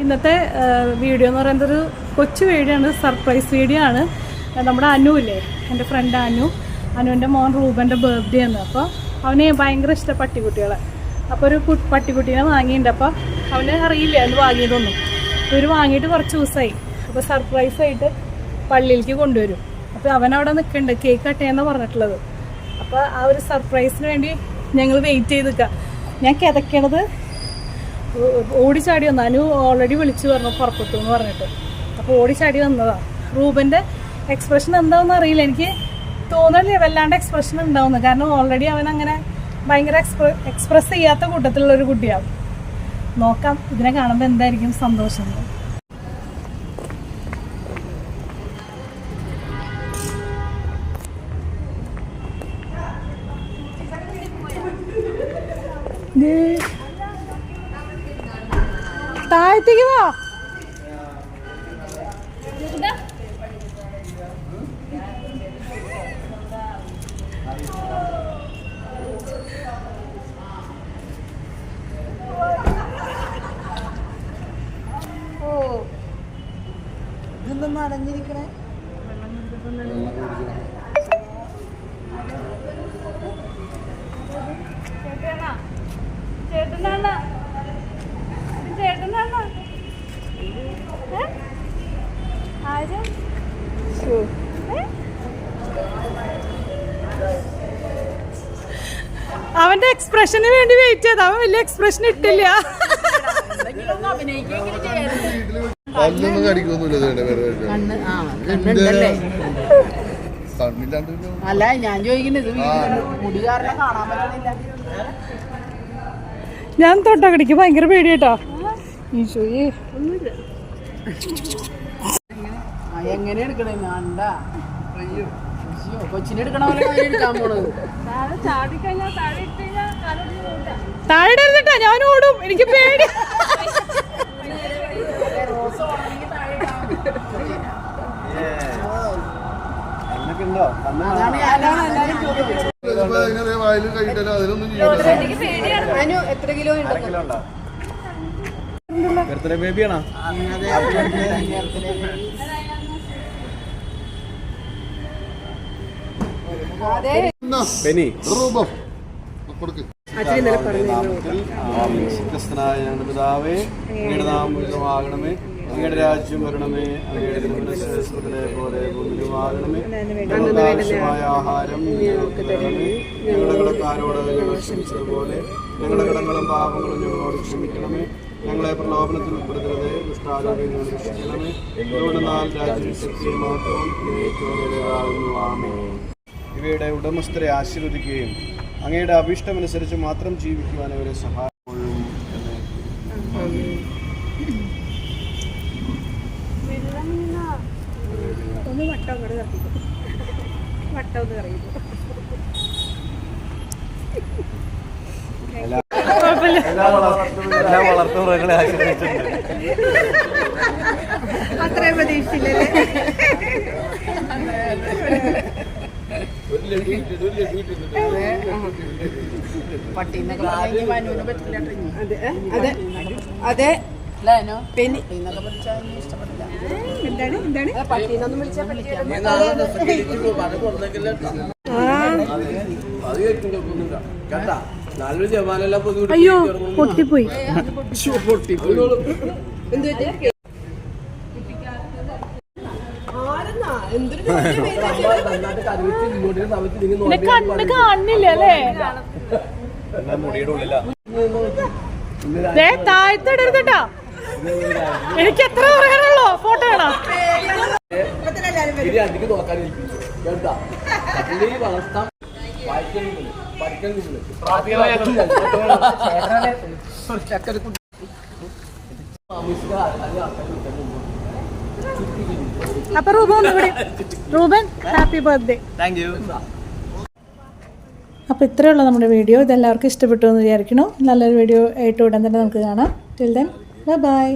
ഇന്നത്തെ വീഡിയോ എന്ന് പറയുന്നത് ഒരു കൊച്ചു വീഡിയോ ആണ്, സർപ്രൈസ് വീഡിയോ ആണ്. നമ്മുടെ അനു ഇല്ലേ, എൻ്റെ ഫ്രണ്ട് അനുവിൻ്റെ മോൻ റൂബൻ്റെ ബർത്ത്ഡേ ആണ്. അപ്പോൾ അവന് ഭയങ്കര ഇഷ്ടം പട്ടിക്കുട്ടികളെ. അപ്പോൾ ഒരു പട്ടിക്കുട്ടീനെ വാങ്ങിയിട്ടുണ്ട്. അപ്പോൾ അവന് അറിയില്ല അത് വാങ്ങിയതൊന്നും. ഇവർ വാങ്ങിയിട്ട് കുറച്ച് ദിവസമായി. അപ്പോൾ സർപ്രൈസായിട്ട് പള്ളിയിലേക്ക് കൊണ്ടുവരും. അപ്പോൾ അവനവിടെ നിൽക്കുന്നുണ്ട്, കേക്ക് കട്ട് ചെയ്യാമെന്നാണ് പറഞ്ഞിട്ടുള്ളത്. അപ്പോൾ ആ ഒരു സർപ്രൈസിന് വേണ്ടി ഞങ്ങൾ വെയിറ്റ് ചെയ്ത് നിൽക്കുക. ഞാൻ കിതക്കണത് ഓടിച്ചാടി വന്നു. അനു ഓൾറെഡി വിളിച്ചു പറഞ്ഞു പുറപ്പെട്ടു എന്ന് പറഞ്ഞിട്ട്. അപ്പോൾ ഓടിച്ചാടി വന്നതാണ്. റൂബൻ്റെ എക്സ്പ്രഷൻ എന്താണെന്ന് അറിയില്ല, എനിക്ക് തോന്നുന്നില്ല വല്ലാണ്ട് എക്സ്പ്രഷൻ ഉണ്ടാവുന്നു. കാരണം ഓൾറെഡി അവൻ അങ്ങനെ ഭയങ്കര എക്സ്പ്രസ് ചെയ്യാത്ത കൂട്ടത്തിലുള്ളൊരു കുട്ടിയാണ്. നോക്കാം ഇതിനെ കാണുമ്പോൾ എന്തായിരിക്കും സന്തോഷം. താഴത്തേക്ക് വാ. ഇതൊന്നും അടഞ്ഞിരിക്കണേ. അവന്റെ എക്സ്പ്രഷന് വേണ്ടി വെയിറ്റ് ചെയ്ത അവൻ വലിയ എക്സ്പ്രഷൻ ഇട്ടില്ല. അല്ല ഞാൻ ചോദിക്കുന്നത് കാണാൻ പറ്റുന്നില്ല. ഞാൻ തൊട്ടകടിക്ക് ഭയങ്കര പേടി കേട്ടോ. ഈശോയെ എങ്ങനെ എടുക്കണേ? വേണ്ട, കൊച്ചിനെ എടുക്കണ പോലെ എടുക്കാൻ പോണത്. താഴെ ഇരുന്നിട്ടാ ഞാൻ ഓടും, എനിക്ക് പേടി. എത്ര കിലോ ബേബിയാണോ? ഞങ്ങളുടെ പിതാവേ, അങ്ങയുടെ നാമമാകണമേ, അങ്ങയുടെ രാജ്യം വരണമേ, അങ്ങയുടെ തിരുമനസ്സത്തിലെ പോലെ ഭൂമിയിലുമാകണമേ. ഞങ്ങൾക്ക് ആവശ്യമായ ആഹാരം ഞങ്ങൾക്ക് തരണമേ. ഞങ്ങളുടെ കടക്കാരോട് ഞങ്ങൾ ക്ഷമിച്ചതുപോലെ ഞങ്ങളുടെ കടങ്ങളും പാപങ്ങളും ഞങ്ങളോട് ക്ഷമിക്കണമേ. ഞങ്ങളെ പ്രലോഭനത്തിൽ ഉൾപ്പെടുത്തരുതേ, ദുഷ്ടാരൂപിയിൽ നിന്ന് രക്ഷിക്കണമേ. എന്തുകൊണ്ടെന്നാൽ രാജ്യം ശക്തിയും മാത്രവും ആകുന്നു. ആമേൻ. ഇവയുടെ ഉടമസ്ഥരെ ആശീർവദിക്കുകയും അങ്ങയുടെ അഭീഷ്ടമനുസരിച്ച് മാത്രം ജീവിക്കുവാൻ അവരെ സഹായിക്കുകയും എല്ലാ വളർത്തുമൃഗങ്ങളെ ആശീർവദിച്ചിട്ടുണ്ട്. അത്രയും പ്രതീക്ഷിച്ചില്ലല്ലേ? അതെ അയ്യോ പൊട്ടിപ്പോയി. കണ്ണ് കാണില്ല അല്ലേ? താഴ്ത്തിടരുതട്ടാ, എനിക്ക് എത്ര പറയാനുള്ളോ. ഫോട്ടോ വേണോ? അപ്പൊ Reuben happy birthday. Thank you. അപ്പോൾ ഇത്രയേ ഉള്ളൂ നമ്മുടെ വീഡിയോ. ഇതെല്ലാവർക്കും ഇഷ്ടപ്പെട്ടു എന്ന് വിചാരിക്കണം. നല്ലൊരു വീഡിയോ ആയിട്ട് ഉടൻ തന്നെ നമുക്ക് കാണാം. Till then bye.